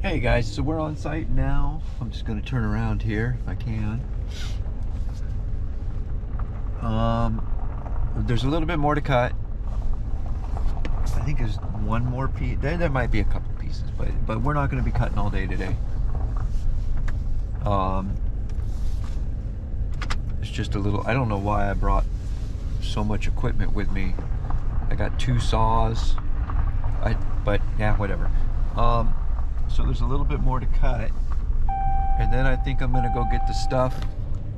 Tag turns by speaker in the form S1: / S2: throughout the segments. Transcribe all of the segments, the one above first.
S1: Hey guys, so we're on site now. I'm just going to turn around here if I can. There's a little bit more to cut. I think there's one more piece. There might be a couple pieces, but we're not going to be cutting all day today. It's just a little. I don't know why I brought so much equipment with me. I got 2 saws. But yeah, whatever. So there's a little bit more to cut, and then I think I'm gonna go get the stuff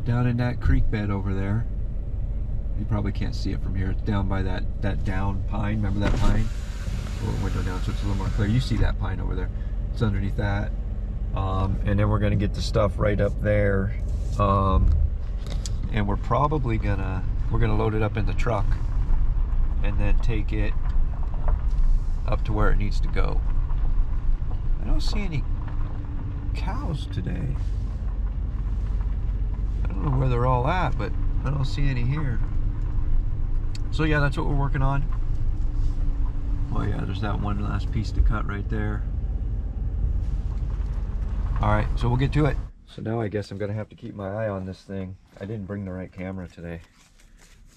S1: down in that creek bed over there. You probably can't see it from here. It's down by that down pine. Remember that pine? A little window down, so it's a little more clear. You see that pine over there? It's underneath that. And then we're gonna get the stuff right up there. And we're probably gonna load it up in the truck, and then take it up to where it needs to go. I don't see any cows today. I don't know where they're all at, but I don't see any here. So yeah, that's what we're working on. Oh yeah, there's that one last piece to cut right there. Alright, so we'll get to it. So now I guess I'm gonna have to keep my eye on this thing. I didn't bring the right camera today.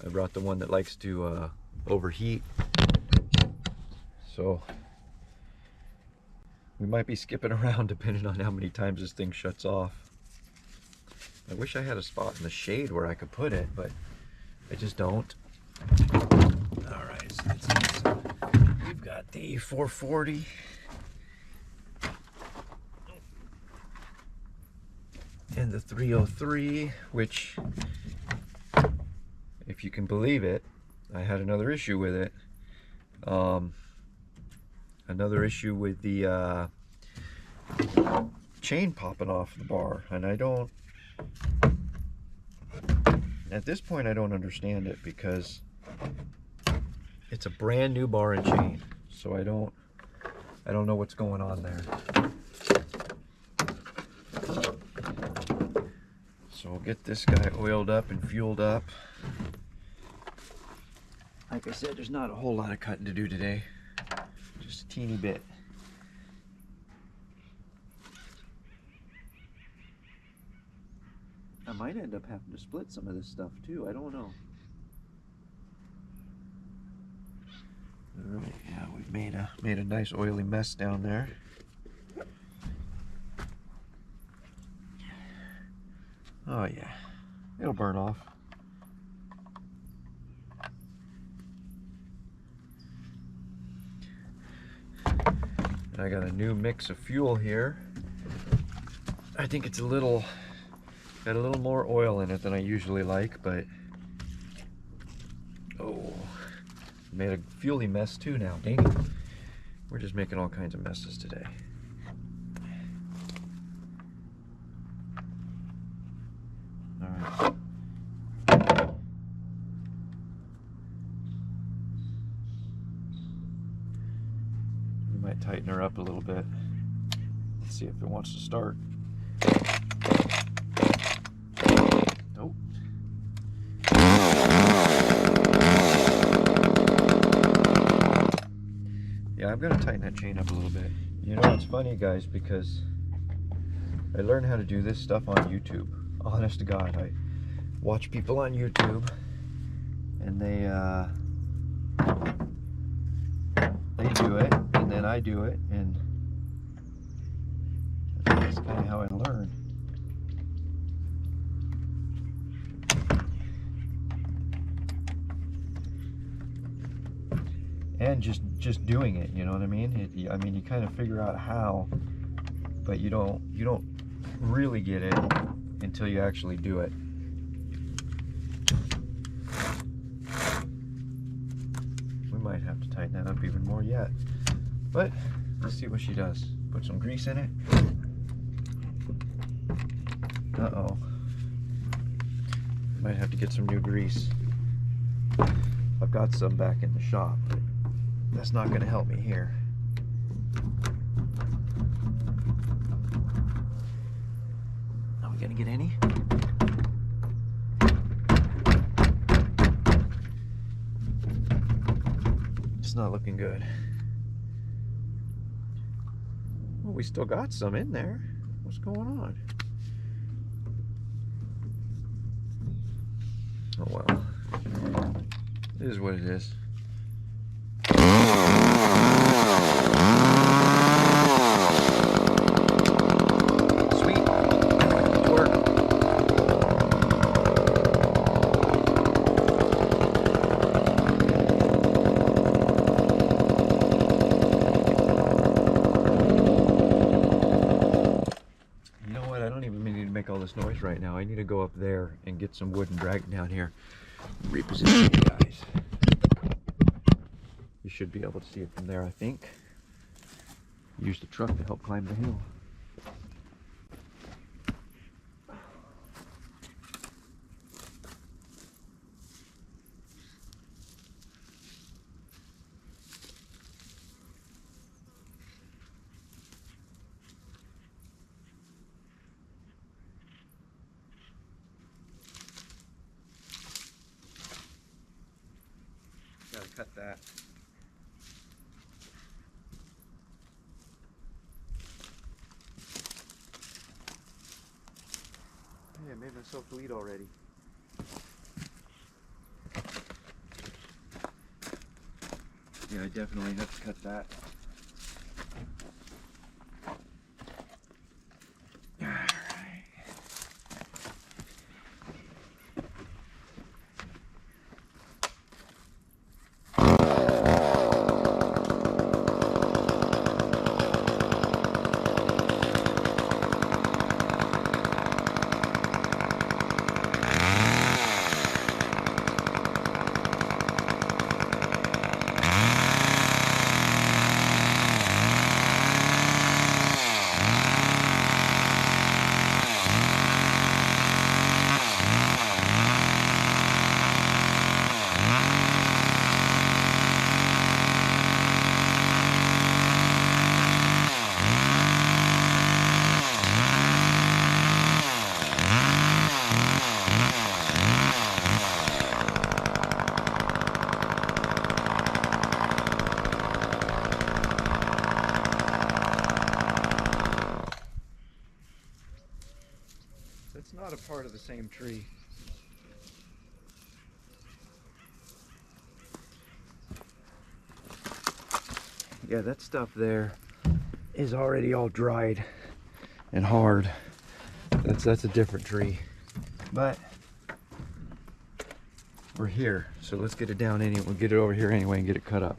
S1: I brought the one that likes to overheat. So we might be skipping around depending on how many times this thing shuts off. I wish I had a spot in the shade where I could put it, but I just don't. Alright, so we've got the 440. And the 303, which, if you can believe it, I had another issue with it. Another issue with the chain popping off the bar, and I don't, at this point I don't understand it, because it's a brand new bar and chain, so I don't know what's going on there. So we'll get this guy oiled up and fueled up. Like I said, there's not a whole lot of cutting to do today. Just a teeny bit. I might end up having to split some of this stuff too. I don't know. All right, yeah, we've made a nice oily mess down there. Oh yeah, it'll burn off. And I got a new mix of fuel here. I think it's got a little more oil in it than I usually like, but oh, made a fuely mess too now. Dang it. We're just making all kinds of messes today. All right. We might tighten her up a little bit. Let's see if it wants to start. Nope. Yeah, I'm gonna tighten that chain up a little bit. You know, it's funny, guys, because I learned how to do this stuff on YouTube. Honest to God, I watch people on YouTube, and they do it, and then I do it, and that's kind of how I learn. And just doing it, you know what I mean? I mean, you kind of figure out how, but you don't really get it until you actually do it. We might have to tighten that up even more yet, but let's see what she does. Put some grease in it. Uh-oh. Might have to get some new grease. I've got some back in the shop, but that's not going to help me here. Are we going to get any? It's not looking good. Oh we still got some in there. What's going on? Oh well. It is what it is. Sweet. Work. You know what? I don't even need to make all this noise right now. I need to go up there and get some wood and drag it down here. Reposition you guys. You should be able to see it from there, I think. Use the truck to help climb the hill. Gotta cut that. Hey, I made myself bleed already. Yeah, I definitely have to cut that. That's not a part of the same tree. Yeah, that stuff there is already all dried and hard. That's a different tree. But we're here, so let's get it down anyway. We'll get it over here anyway and get it cut up.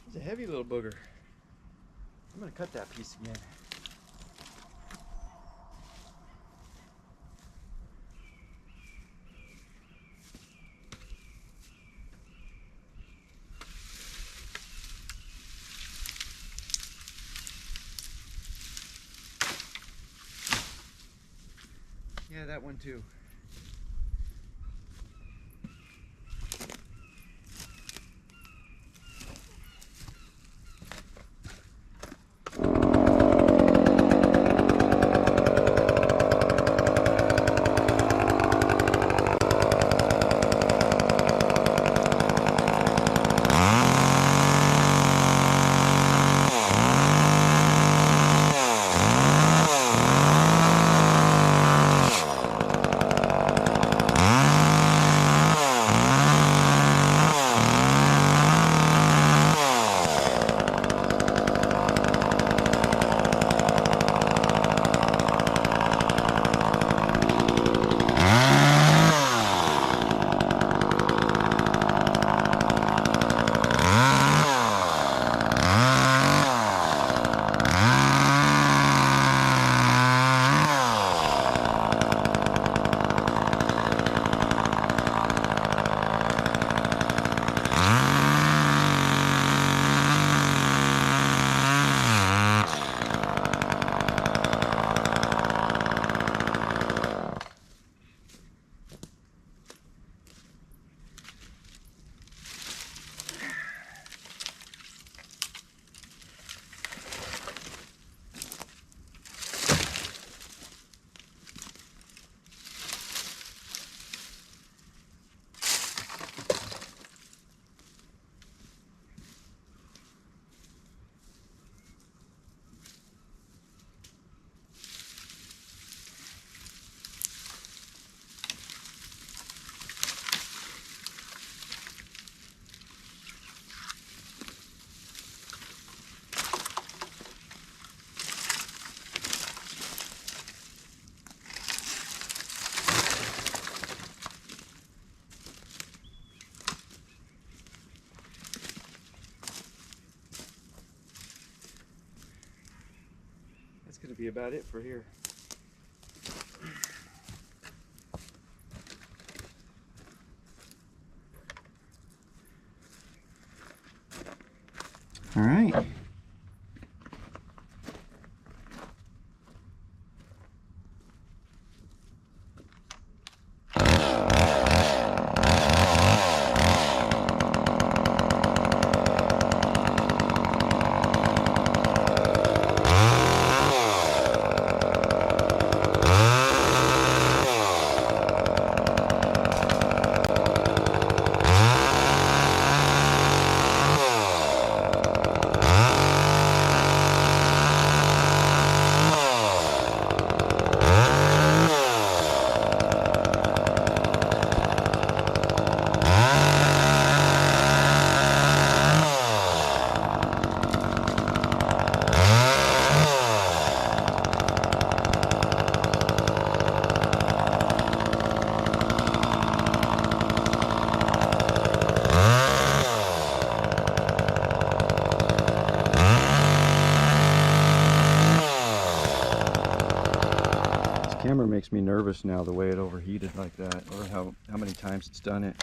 S1: It's a heavy little booger. I'm gonna cut that piece again. Yeah, that one too. be about it for here. All right. Camera makes me nervous now, the way it overheated like that, or how many times it's done it.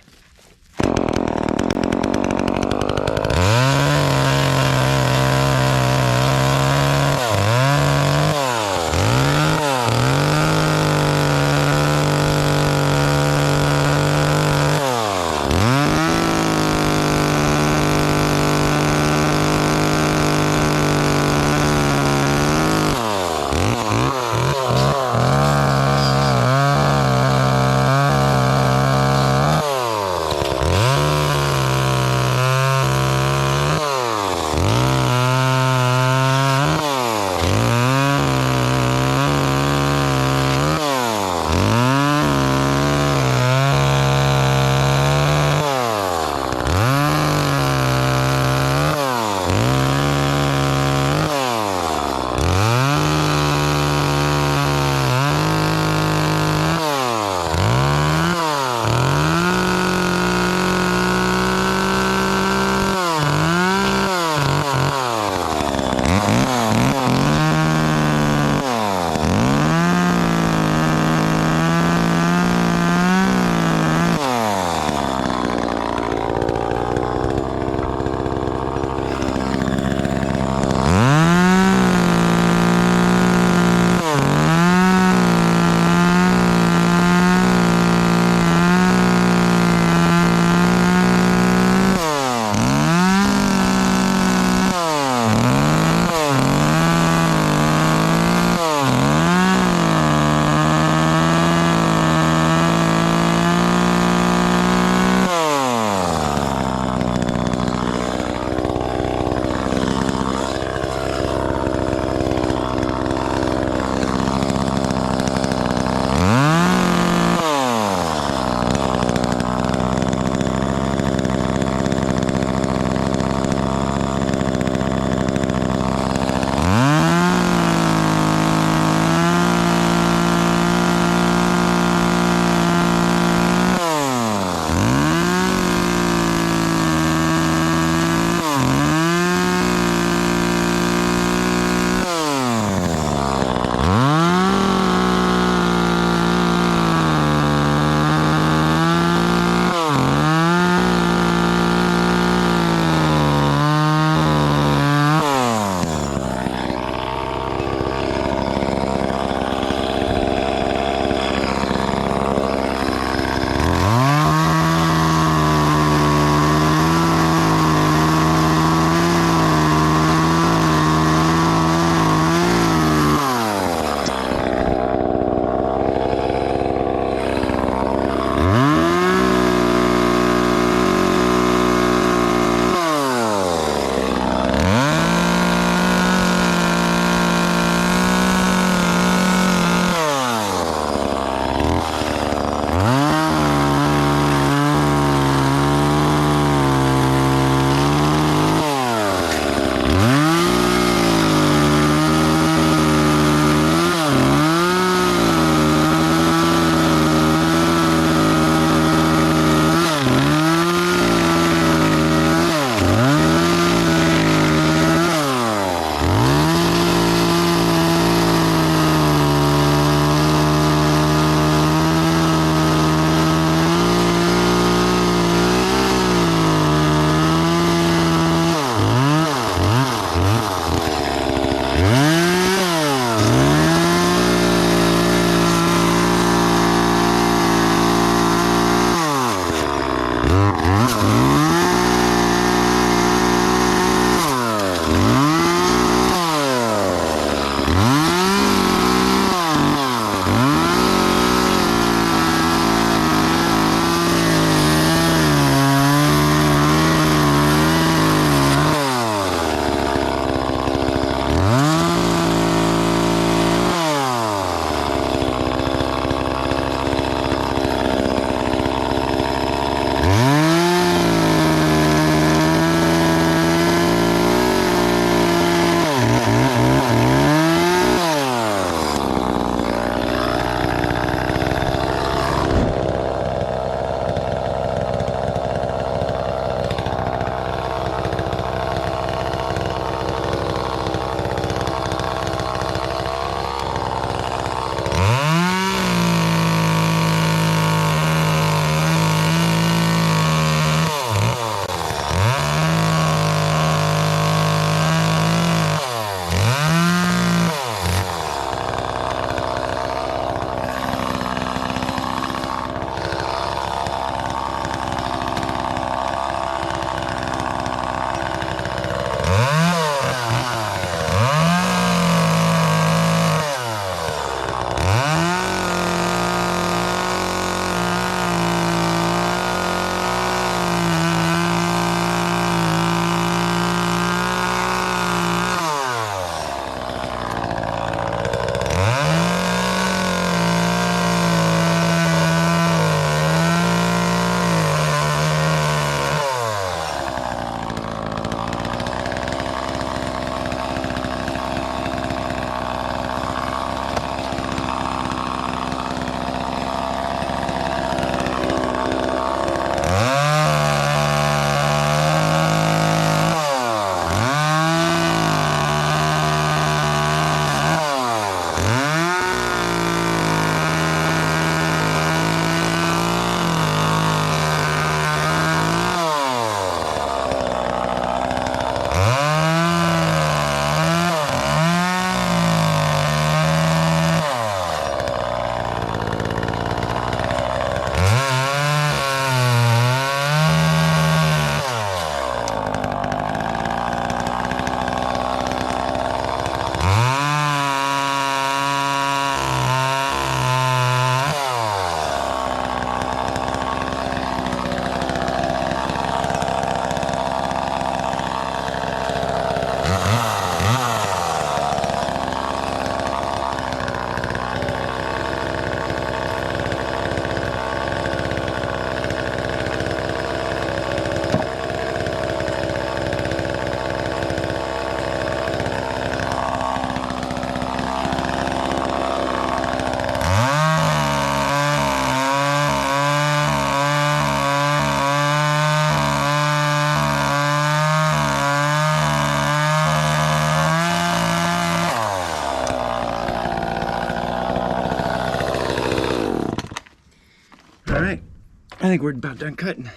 S1: I think we're about done cutting.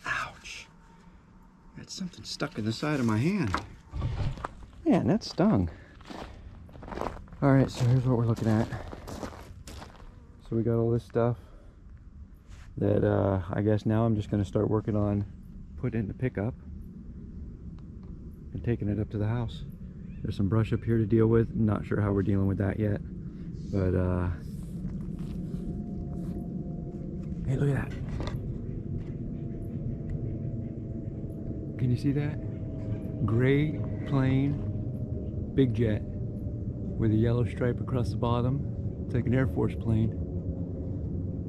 S1: Ouch. Got something stuck in the side of my hand. Man, that stung. All right, so here's what we're looking at. So we got all this stuff that I guess now I'm just gonna start working on putting it in the pickup and taking it up to the house. There's some brush up here to deal with. Not sure how we're dealing with that yet, but hey, look at that. Can you see that? Gray plane, big jet with a yellow stripe across the bottom. It's like an Air Force plane.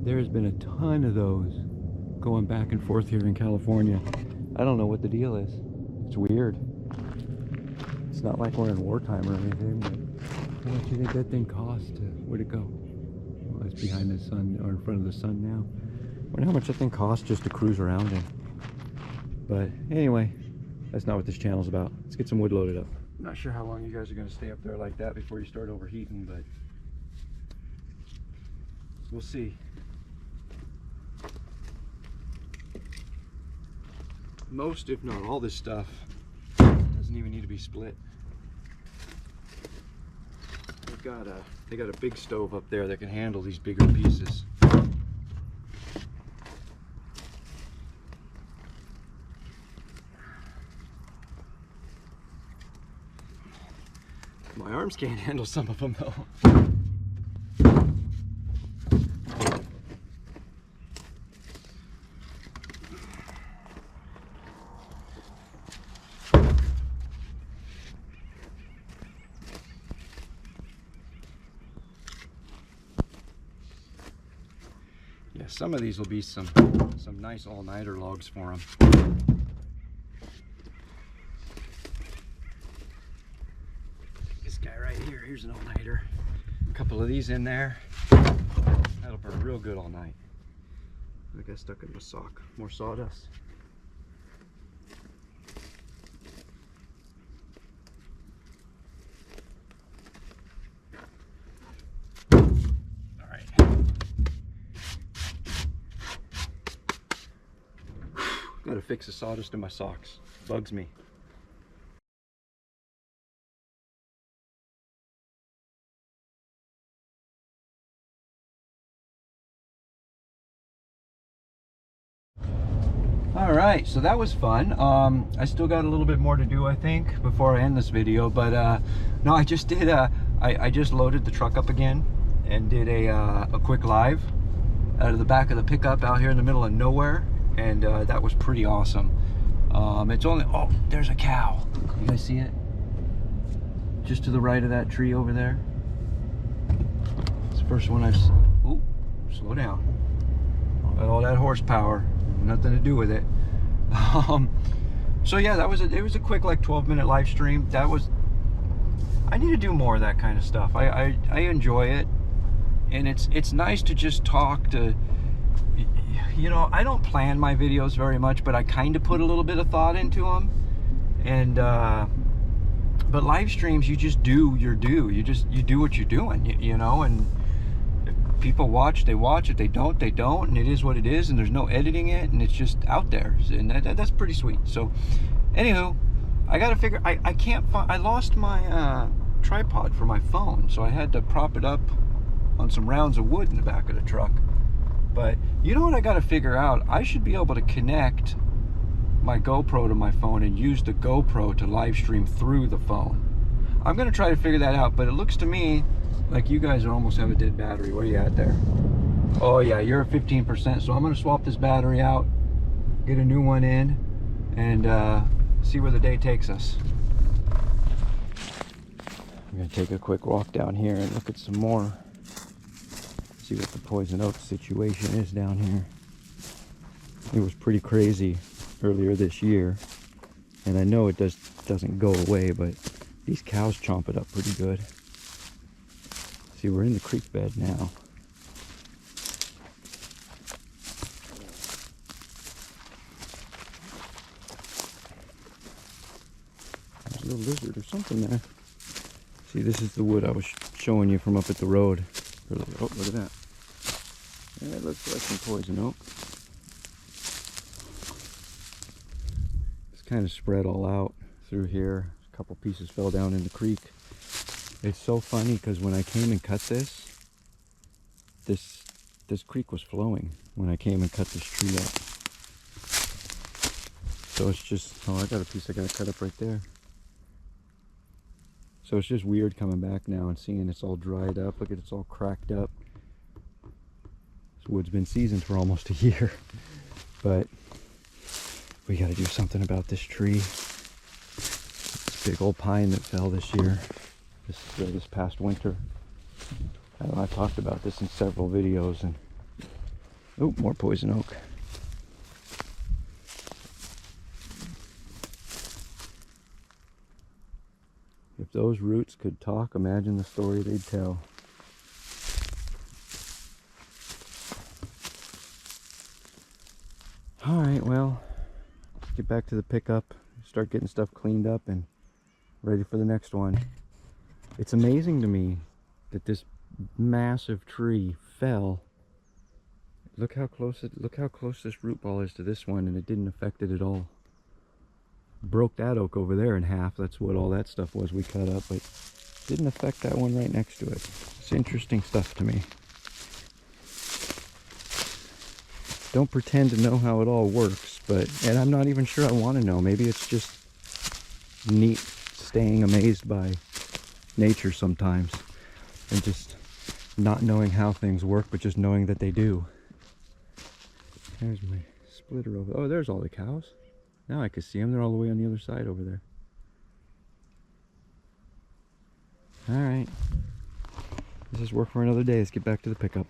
S1: There's been a ton of those going back and forth here in California. I don't know what the deal is. It's weird. It's not like we're in wartime or anything, but how much do you think that thing costs? Where'd it go? Well, it's behind the sun, or in front of the sun now. I wonder how much that thing costs just to cruise around in. But anyway, that's not what this channel's about. Let's get some wood loaded up. I'm not sure how long you guys are going to stay up there like that before you start overheating, but we'll see. Most, if not all, this stuff doesn't even need to be split. They got a big stove up there that can handle these bigger pieces. My arms can't handle some of them though. Yeah, some of these will be some nice all-nighter logs for them. This guy right here, here's an all-nighter. A couple of these in there. That'll burn real good all night. I got stuck in my sock. More sawdust. Gotta fix the sawdust in my socks. Bugs me. All right, so that was fun. I still got a little bit more to do, I think, before I end this video. But no, I just did. I just loaded the truck up again and did a quick live out of the back of the pickup out here in the middle of nowhere. And that was pretty awesome. It's only, oh, there's a cow. You guys see it? Just to the right of that tree over there. It's the first one I've, oh, slow down. All that horsepower, nothing to do with it. So yeah, it was a quick like 12-minute live stream. I need to do more of that kind of stuff. I enjoy it. And it's nice to just talk to, you know, I don't plan my videos very much, but I kind of put a little bit of thought into them. And but live streams, you just do your do. You do what you're doing, you know. And if people watch, they watch. If they don't, they don't. And it is what it is. And there's no editing it, and it's just out there. And that's pretty sweet. So, anywho, I gotta figure. I can't find. I lost my tripod for my phone, so I had to prop it up on some rounds of wood in the back of the truck. But you know what I got to figure out? I should be able to connect my GoPro to my phone and use the GoPro to live stream through the phone. I'm going to try to figure that out, but it looks to me like you guys almost have a dead battery. Where are you at there? Oh yeah, you're at 15%, so I'm going to swap this battery out, get a new one in, and see where the day takes us. I'm going to take a quick walk down here and look at some more. See what the poison oak situation is down here. It was pretty crazy earlier this year, and I know it doesn't go away, but these cows chomp it up pretty good. See, we're in the creek bed now. There's a little lizard or something there. See, this is the wood I was showing you from up at the road. Oh, look at that. Yeah, it looks like some poison oak. kind of spread all out through here. A couple pieces fell down in the creek. It's so funny because when I came and cut this creek was flowing when I came and cut this tree up. So it's just, oh, I got a piece I gotta cut up right there. So it's just weird coming back now and seeing it's all dried up. Look at it's all cracked up. This wood's been seasoned for almost a year. But we gotta do something about this tree. This big old pine that fell this year, this past winter. I know I've talked about this in several videos, and oh, more poison oak. If those roots could talk, imagine the story they'd tell. Alright, well, let's get back to the pickup, start getting stuff cleaned up and ready for the next one. It's amazing to me that this massive tree fell. Look how close this root ball is to this one, and it didn't affect it at all. Broke that oak over there in half. That's what all that stuff was we cut up, but didn't affect that one right next to it. It's interesting stuff to me. Don't pretend to know how it all works, and I'm not even sure I want to know. Maybe it's just neat staying amazed by nature sometimes and just not knowing how things work, but just knowing that they do. There's my splitter over. Oh, there's all the cows. Now I can see them. They're all the way on the other side over there. All right. This is work for another day. Let's get back to the pickup.